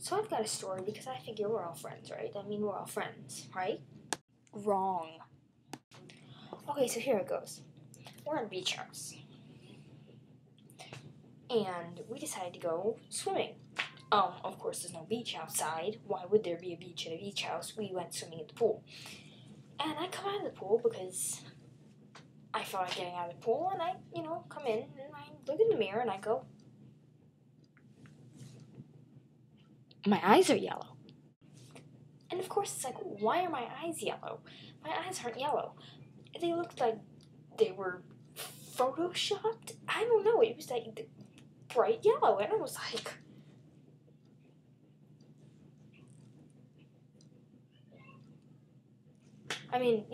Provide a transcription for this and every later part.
So I've got a story because I figure we're all friends, right? I mean, we're all friends, right? Wrong. Okay, so here it goes. We're in a beach house. And we decided to go swimming. Of course, there's no beach outside. Why would there be a beach at a beach house? We went swimming at the pool. And I come out of the pool because I felt like getting out of the pool, and I, come in, and I look in the mirror, and I go, my eyes are yellow. And of course, it's like, why are my eyes yellow? My eyes aren't yellow. They looked like they were photoshopped. I don't know. It was like bright yellow, and I was like, I mean,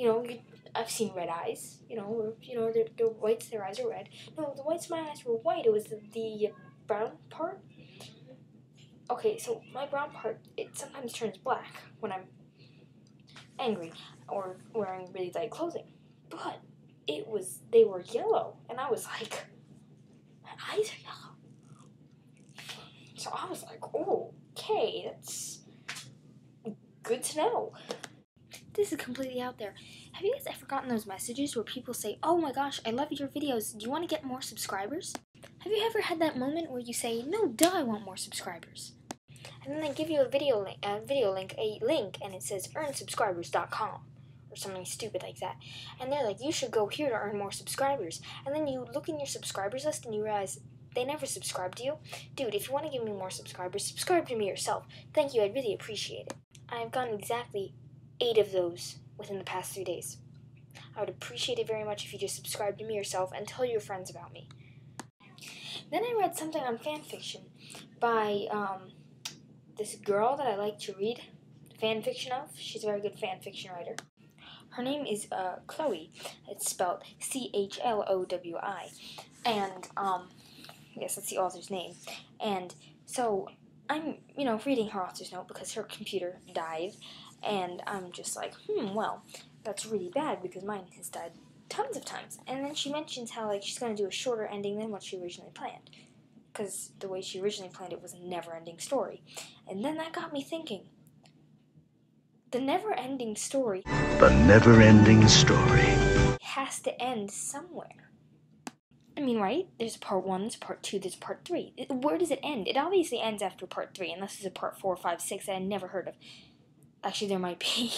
I've seen red eyes. They're whites. Their eyes are red. No, the whites of my eyes were white. It was the brown part. Okay, so my brown part, it sometimes turns black when I'm angry or wearing really light clothing. But they were yellow, and I was like, my eyes are yellow. So I was like, oh, okay, that's good to know. This is completely out there. Have you guys ever gotten those messages where people say, oh my gosh, I love your videos, do you want to get more subscribers? Have you ever had that moment where you say, no, duh, I want more subscribers? And then they give you a link, and it says earnsubscribers.com or something stupid like that. And they're like, you should go here to earn more subscribers. And then you look in your subscribers list and you realize they never subscribed to you. Dude, if you want to give me more subscribers, subscribe to me yourself. Thank you, I'd really appreciate it. I've gotten exactly 8 of those within the past 3 days. I would appreciate it very much if you just subscribe to me yourself and tell your friends about me. Then I read something on fanfiction by this girl that I like to read fanfiction of. She's a very good fanfiction writer. Her name is Chloe. It's spelled Chlowi. And yes, that's the author's name. And so I'm, reading her author's note because her computer died. And I'm just like, well, that's really bad because mine has died tons of times. And then she mentions how, she's going to do a shorter ending than what she originally planned. Because the way she originally planned it was a never-ending story. And then that got me thinking. The never-ending story... The never-ending story has to end somewhere. I mean, right? There's part 1, there's part 2, there's part 3. Where does it end? It obviously ends after part 3, unless there's a part 4, 5, 6 that I never heard of. Actually, there might be.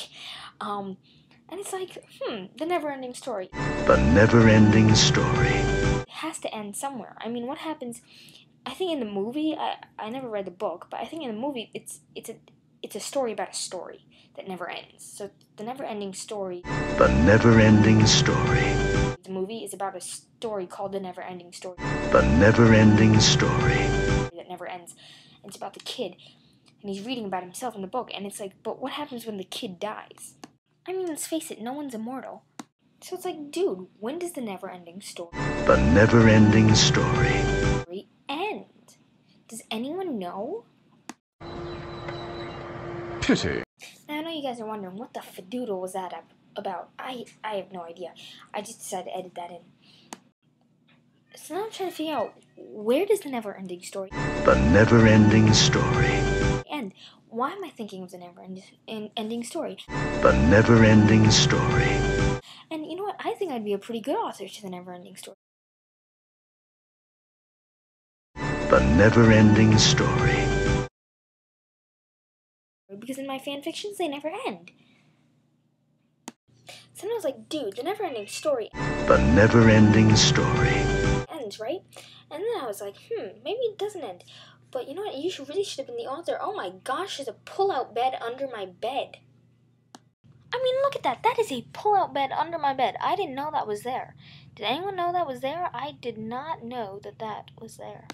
And it's like, the never-ending story. The never-ending story. It has to end somewhere. I mean, what happens... I think in the movie, I never read the book, but I think in the movie, it's a story about a story that never ends. So, the never-ending story... The never-ending story. The movie is about a story called The Never-Ending Story. The never-ending story. That never ends. And it's about the kid. And he's reading about himself in the book. And it's like, but what happens when the kid dies? I mean, let's face it, no one's immortal. So it's like, dude, when does the never-ending story... The never-ending story. ...end? Does anyone know? Pity. Now, I know you guys are wondering, what the fadoodle was that about? I have no idea. I just decided to edit that in. So now I'm trying to figure out, where does the never-ending story... The never-ending story. ...end? Why am I thinking of the never-ending story? The never-ending story. And you know what? I think I'd be a pretty good author to the never-ending story. The never-ending story. Because in my fanfictions, they never end. So then I was like, dude, the never-ending story... The never-ending story. ...ends, right? And then I was like, maybe it doesn't end. But you know what? You really should have been the author. Oh my gosh, there's a pull-out bed under my bed. I mean, look at that. That is a pull-out bed under my bed. I didn't know that was there. Did anyone know that was there? I did not know that that was there.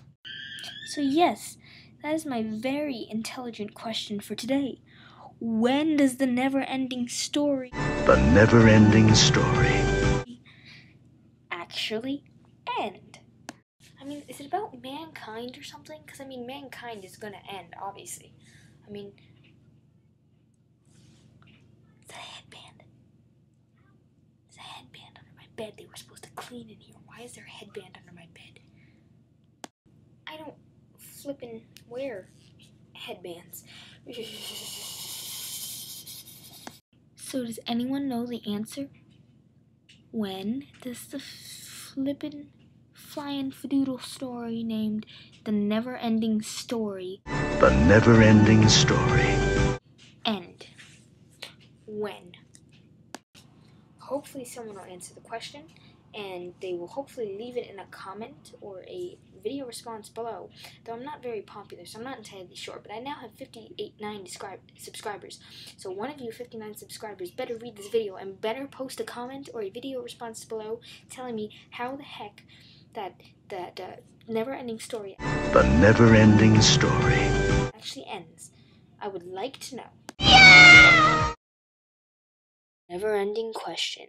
So yes, that is my very intelligent question for today. When does the never-ending story... The never-ending story. ...actually end? I mean, is it about mankind or something? Because, I mean, mankind is going to end, obviously. I mean... It's a headband. There's a headband under my bed. They were supposed to clean in here. Why is there a headband under my bed? I don't flippin' where. headbands. So does anyone know the answer? When does the flippin' flying fadoodle story named The Never-Ending Story The never-ending story. end? When? Hopefully someone will answer the question, and they will hopefully leave it in a comment or a video response below. Though I'm not very popular, so I'm not entirely sure, but I now have 59 subscribers. So one of you 59 subscribers better read this video and better post a comment or a video response below telling me how the heck that never-ending story The never-ending story. actually ends. I would like to know. Yeah! Never-ending question.